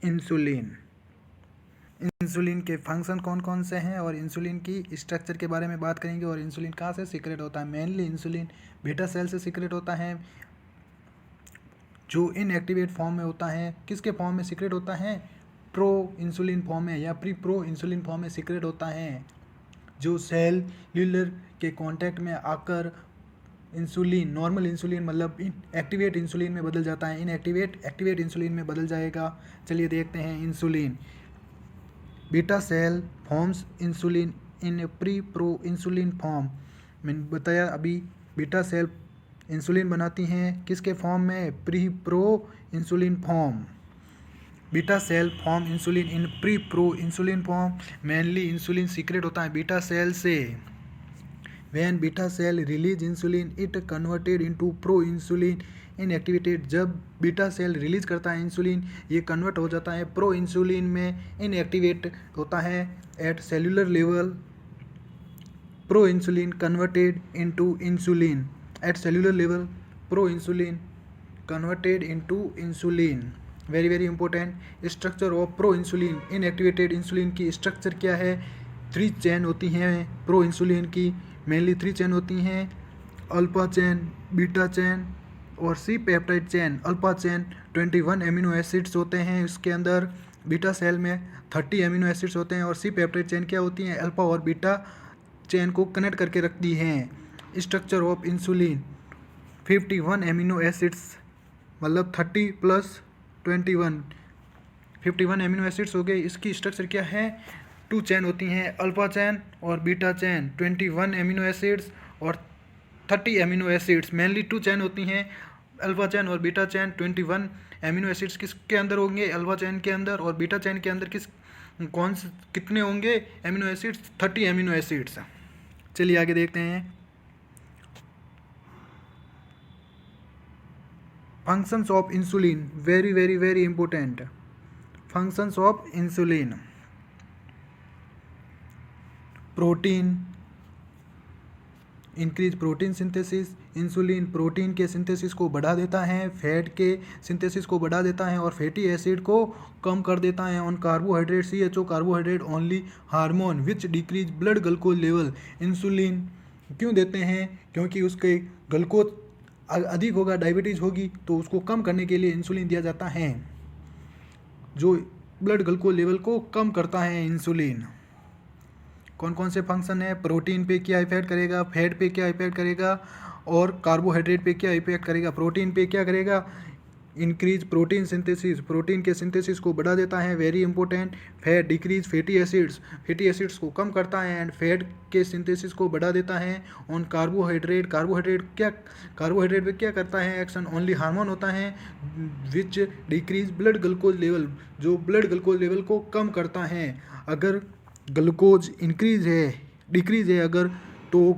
Insulin. Insulin के function कौन कौन से हैं और इंसुलिन की स्ट्रक्चर के बारे में बात करेंगे। और इंसुलिन कहाँ से सीक्रेट होता है। मेनली इंसुलिन बीटा सेल से सीक्रेट होता है, जो इनएक्टिवेट फॉर्म में होता है। किसके फॉर्म में सीक्रेट होता है, प्रो इंसुलिन फॉर्म में या प्रो इंसुलिन फॉर्म में सीक्रेट होता है, जो सेलुलर के कांटेक्ट में आकर इंसुलिन, नॉर्मल इंसुलिन मतलब एक्टिवेट इंसुलिन में बदल जाता है, एक्टिवेट इंसुलिन में बदल जाएगा। चलिए देखते हैं insulin. Beta cell forms insulin in proinsulin form. मैंने बताया अभी, बीटा सेल इंसुलिन बनाती हैं किसके फॉर्म में, proinsulin form. Beta cell form insulin in proinsulin form. Mainly insulin secrete होता है बीटा सेल से। When beta cell release insulin it converted into proinsulin inactivated. जब beta cell release करता है insulin, ये convert हो जाता है प्रो इंसुलिन में, इनएक्टिवेट होता है at cellular level. Proinsulin converted into insulin at cellular level, proinsulin converted into insulin. Very very important. Structure of proinsulin inactivated insulin की स्ट्रक्चर क्या है, 3 चेन होती हैं प्रो इंसुलिन की। Mainly 3 chain होती हैं, alpha chain, beta chain और C peptide chain. Alpha chain 21 amino acids होते हैं इसके अंदर, बीटा सेल में 30 एमिनो एसिड्स होते हैं। और सी पेप्टाइड चेन क्या होती हैं, अल्फा और बीटा चेन को कनेक्ट करके रखती हैं। Structure of insulin 51 amino acids, मतलब 30 + 21 51 एमिनो एसिड्स हो गए। इसकी स्ट्रक्चर क्या है, 2 चेन होती हैं, अल्फा चेन और बीटा चेन, 21 एमिनो एसिड्स और 30 एमिनो एसिड्स। मेनली 2 चेन होती हैं, अल्फा चेन और बीटा चेन। 21 एमिनो एसिड्स किसके अंदर होंगे, अल्फा चेन के अंदर। और बीटा चेन के अंदर कितने होंगे एमिनो एसिड्स, 30 एमिनो एसिड्स। चलिए आगे देखते हैं। Functions of insulin, very very very important. Functions of insulin, protein, increase protein synthesis. Insulin protein के सिंथेसिस को बढ़ा देता है, फैट के सिंथेसिस को बढ़ा देता है और फैटी एसिड को कम कर देता है। On carbohydrate, CHO carbohydrate only hormone which decrease blood glucose level. Insulin क्यों देते हैं, क्योंकि उसके ग्लूकोज अधिक होगा, डायबिटीज़ होगी, तो उसको कम करने के लिए इंसुलिन दिया जाता है, जो ब्लड ग्लूकोज लेवल को कम करता है इंसुलिन। कौन कौन से फंक्शन है, प्रोटीन पे क्या इफेक्ट करेगा, फैट पे क्या इफेक्ट करेगा और कार्बोहाइड्रेट पे क्या इफेक्ट करेगा। प्रोटीन पे क्या करेगा, इंक्रीज प्रोटीन सिंथेसिस, प्रोटीन के सिंथेसिस को बढ़ा देता है, very important. Fat decrease fatty acids को कम करता है एंड फैट के सिंथेसिस को बढ़ा देता है। ऑन कार्बोहाइड्रेट, कार्बोहाइड्रेट पे क्या करता है एक्शन, ओनली हार्मोन होता है विच डिक्रीज ब्लड ग्लूकोज लेवल, जो ब्लड ग्लूकोज लेवल को कम करता है। अगर ग्लूकोज डिक्रीज है अगर, तो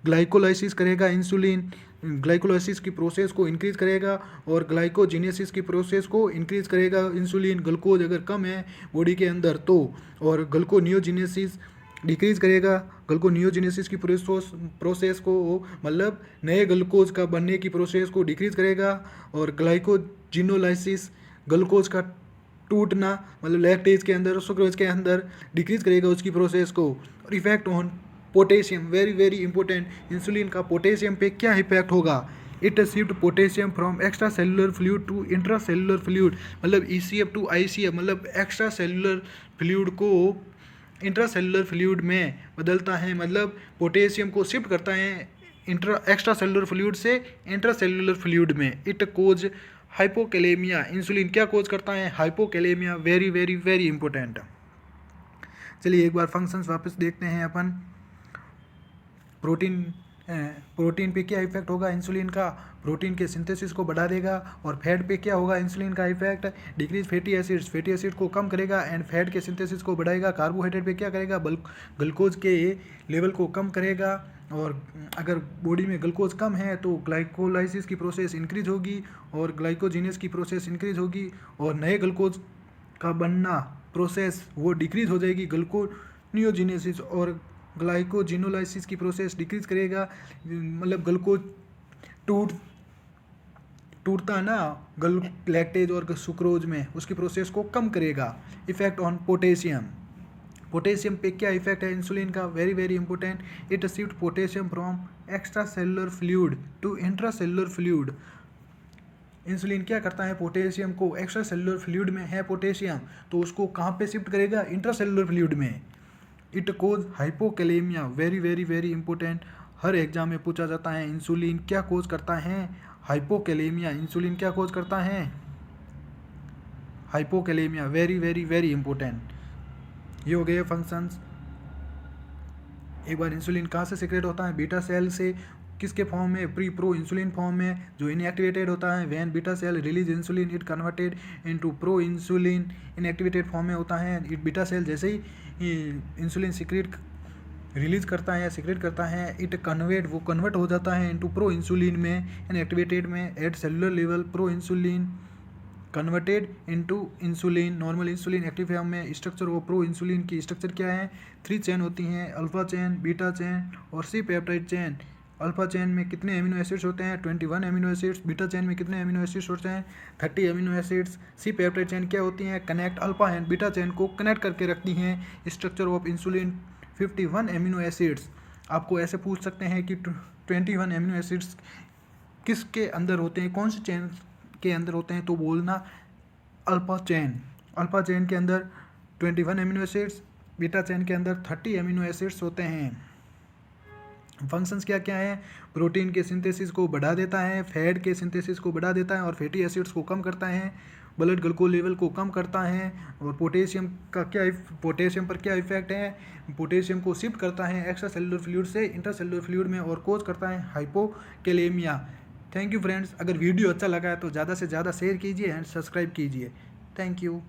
ग्लाइकोलाइसिस करेगा इंसुलिन, ग्लाइकोलाइसिस की प्रोसेस को इंक्रीज करेगा और ग्लाइकोजेनेसिस की प्रोसेस को इंक्रीज करेगा इंसुलिन। ग्लूकोज अगर कम है बॉडी के अंदर तो, और ग्लूकोनियोजेनेसिस डिक्रीज करेगा, ग्लूकोनियोजेनेसिस की प्रोसेस को, मतलब नए ग्लूकोज का बनने की प्रोसेस को डिक्रीज करेगा। और ग्लाइकोजिनोलाइसिस, ग्लूकोज का टूटना, मतलब लैक्टेज के अंदर, सुक्रोज के अंदर डिक्रीज करेगा उसकी प्रोसेस को। और effect on potassium, very very important. Insulin का पोटेशियम पे क्या इफेक्ट होगा, it shift potassium from extracellular fluid to intracellular fluid, मतलब ECF टू ICF, मतलब एक्स्ट्रा सेलुलर फ्लूइड को इंट्रा सेलुलर फ्लूइड में बदलता है। मतलब पोटेशियम को शिफ्ट करता है एक्स्ट्रा सेलुलर फ्लूइड से इंट्रा सेलुलर फ्लूइड में। इट कोज हाइपोकैलेमिया, इंसुलिन क्या कोज करता है, hypokalemia, very very very important. चलिए एक बार फंक्शंस वापस देखते हैं अपन। प्रोटीन पे क्या इफेक्ट होगा इंसुलिन का, प्रोटीन के सिंथेसिस को बढ़ा देगा। और फैट पे क्या होगा इंसुलिन का इफेक्ट, डिक्रीज फैटी एसिड को कम करेगा एंड फैट के सिंथेसिस को बढ़ाएगा। कार्बोहाइड्रेट पे क्या करेगा, ग्लूकोज के लेवल को कम करेगा। और अगर बॉडी में ग्लूकोज कम है तो ग्लाइकोलाइसिस की प्रोसेस इंक्रीज होगी और ग्लाइकोजेनेस की प्रोसेस इंक्रीज होगी और नए ग्लूकोज का बनना प्रोसेस वो डिक्रीज हो जाएगी, ग्लूकोनियोजेनेसिस। और ग्लाइकोजिनोलाइसिस की प्रोसेस डिक्रीज करेगा, मतलब ग्लूकोज टूटता ना लैक्टेज और सुक्रोज में, उसकी प्रोसेस को कम करेगा। इफेक्ट ऑन पोटेशियम, पोटेशियम पे क्या इफेक्ट है इंसुलिन का, very very important. It shift potassium from extracellular fluid to intracellular fluid. Insulin क्या करता है, पोटेशियम को, एक्स्ट्रा सेलुलर फ्लूइड में है पोटेशियम तो उसको कहाँ पे शिफ्ट करेगा, इंट्रा सेलुलर फ्लूइड में। It cause hypokalemia, very very very important, हर एग्जाम में पूछा जाता है। इंसुलिन क्या कोज करता है, हाइपोकैलेमिया। इंसुलिन क्या कोज करता है, hypokalemia, very very very important. ये हो गए फंक्शंस। एक बार इंसुलिन कहाँ से सिक्रेट होता है, बीटा सेल से। किसके फॉर्म में, प्रो इंसुलिन फॉर्म में, जो इनएक्टिवेटेड होता है। When beta cell release insulin it converted into proinsulin, inactivated form में होता है। इट बीटा सेल जैसे ही इंसुलिन सिक्रेट रिलीज करता है, सिक्रेट करता है, इट कन्वर्ट, वो कन्वर्ट हो जाता है इनटू प्रो इंसुलिन में, इनएक्टिवेटेड में। At cellular level proinsulin converted into insulin, normal insulin active form में। स्ट्रक्चर ऑफ प्रो इंसुलिन की स्ट्रक्चर क्या है, 3 चेन होती हैं, अल्फा चेन, बीटा चेन और C peptide chain. Alpha chain में कितने अमीनो एसिड्स होते हैं, 21 अमीनो एसिड्स। बीटा चेन में कितने अमीनो एसिड्स होते हैं, 30 amino acids. C peptide chain क्या होती हैं, connect alpha and beta chain को कनेक्ट करके रखती हैं। Structure of insulin 51 amino acids. आपको ऐसे पूछ सकते हैं कि 21 अमीनो एसिड्स किसके अंदर होते हैं, कौन सी चेन के अंदर होते हैं, तो बोलना अल्फा चेन। अल्फा चेन के अंदर 21 अमीनो एसिड्स, बीटा चेन के अंदर 30 अमीनो एसिड्स होते हैं। फंक्शंस क्या क्या है, प्रोटीन के सिंथेसिस को बढ़ा देता है, फैट के सिंथेसिस को बढ़ा देता है और फैटी एसिड्स को कम करता है, ब्लड ग्लूकोज लेवल को कम करता है। और पोटेशियम का क्या, पोटेशियम पर क्या इफेक्ट है, पोटेशियम को शिफ्ट करता है एक्स्ट्रा सेलुलर फ्लूइड से इंट्रा सेलुलर फ्लूइड में और कोज करता है हाइपोकैलेमिया। थैंक यू फ्रेंड्स, अगर वीडियो अच्छा लगा है तो ज़्यादा से ज़्यादा शेयर कीजिए एंड सब्सक्राइब कीजिए। Thank you.